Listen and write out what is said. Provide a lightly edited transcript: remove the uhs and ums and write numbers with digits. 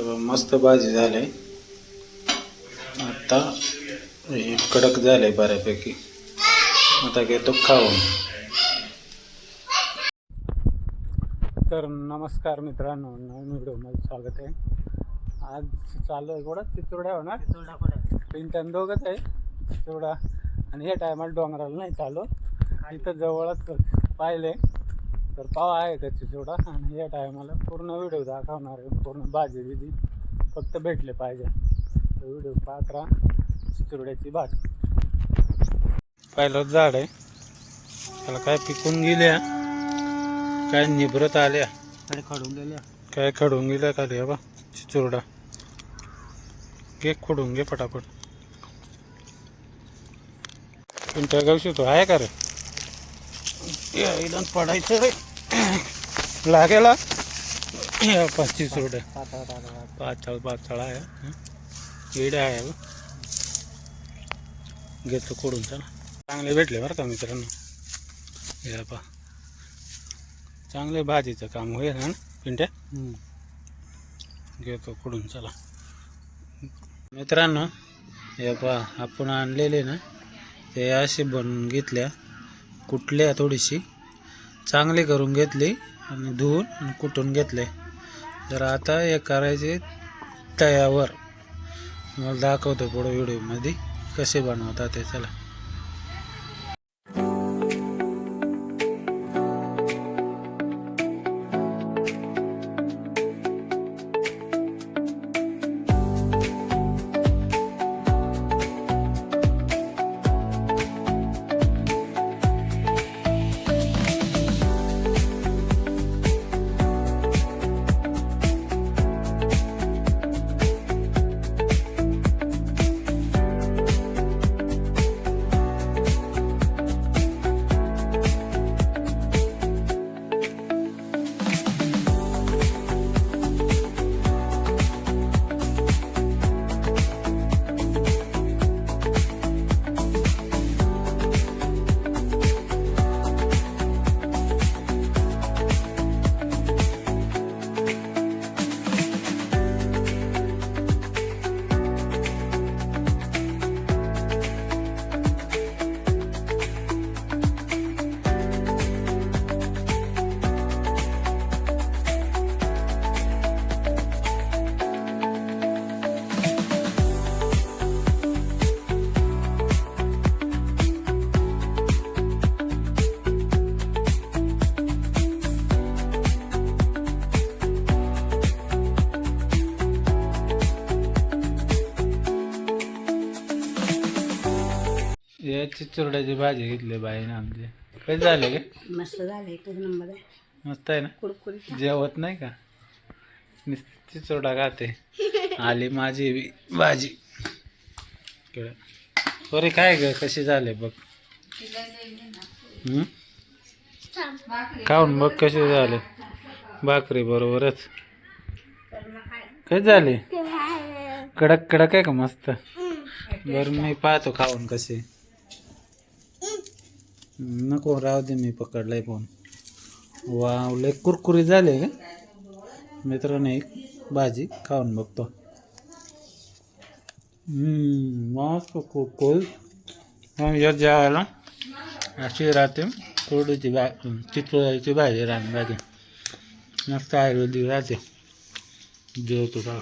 मस्त भाजी झाली. आता हे कडक झाले बऱ्यापैकी. आता घेतो खाऊन. तर नमस्कार मित्रांनो, नवीन व्हिडिओमध्ये स्वागत आहे. आज चालू आहे गोडा चिचोड्या होणार. पिंटन दोघंच आहे, चिचोडा आणि हे टायमाला डोंगराला नाही चालू, इथं जवळच पाहिले तर पाव आहे का चिचोडा. आणि या टायमाला पूर्ण व्हिडिओ दाखवणार आहे, पूर्ण भाजी बिजी फक्त भेटले पाहिजे. तर व्हिडिओ पाहत राहा. चिचोड्याची भाजी पहिलं झाड आहे, त्याला काय पिकून गेल्या, काय निभरत आल्या, काय खडून गेल्या, काय खडून गेल्या खाली. बा चिचोडा घे, खोडून घे फटाफट. पिंट्या गावशी तो आहे का रे? एकदम पडायचं रे लागेला. चिचोडा पातळ आहे, येडा आहे. घेतो खोडून. चला, चांगले भेटले बरं का मित्रांनो. हे पा चांगले भाजीचं काम होईल ना पिंट्या. घेतो खोडून. चला मित्रांनो, हे पा आपण आणलेले ना, ते असे बनवून घेतल्या, कुटल्या, थोडीशी चांगली करून घेतली आणि धुवून आणि कुटून घेतले. तर आता हे करायचे तव्यावर. मला दाखवतो पुढे व्हिडिओमध्ये कसे बनवतात ते. चला. या चिचोड्याची भाजी घेतली बाईने आमची. काय झाले गे? मस्त झाले, एकच नंबर आहे. मस्त आहे ना. कुरकुरीत. जेवत नाही का? चिचोडा खाते. आली माझी भाजी. अरे काय ग, कशी झाले बघ. खाऊन बघ कसे झाले. भाकरी बरोबरच. काय झाले? कडक कडक आहे का? मस्त. बरं मी पाहतो खाऊन कसे. नको राहू दे, मी पकडलाय फोन. वाव, लय कुरकुरी झाले का मित्रांनो. एक भाजी खाऊन बघतो. मस्त कुरकुरी. या जेवायला अशी राहते कोरडीची चिचोळ्याची भाजी. रान भाजी मस्त आयुर्वेदिक राहते. जेवतो का?